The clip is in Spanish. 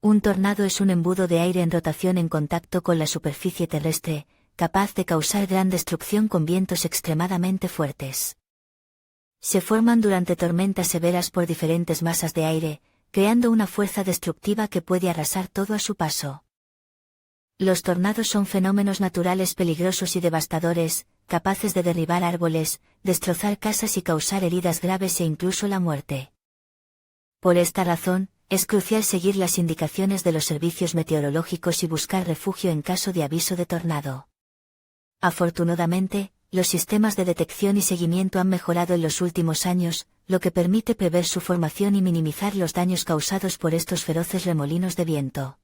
Un tornado es un embudo de aire en rotación en contacto con la superficie terrestre, capaz de causar gran destrucción con vientos extremadamente fuertes. Se forman durante tormentas severas por diferentes masas de aire, creando una fuerza destructiva que puede arrasar todo a su paso. Los tornados son fenómenos naturales peligrosos y devastadores, capaces de derribar árboles, destrozar casas y causar heridas graves e incluso la muerte. Por esta razón, es crucial seguir las indicaciones de los servicios meteorológicos y buscar refugio en caso de aviso de tornado. Afortunadamente, los sistemas de detección y seguimiento han mejorado en los últimos años, lo que permite prever su formación y minimizar los daños causados por estos feroces remolinos de viento.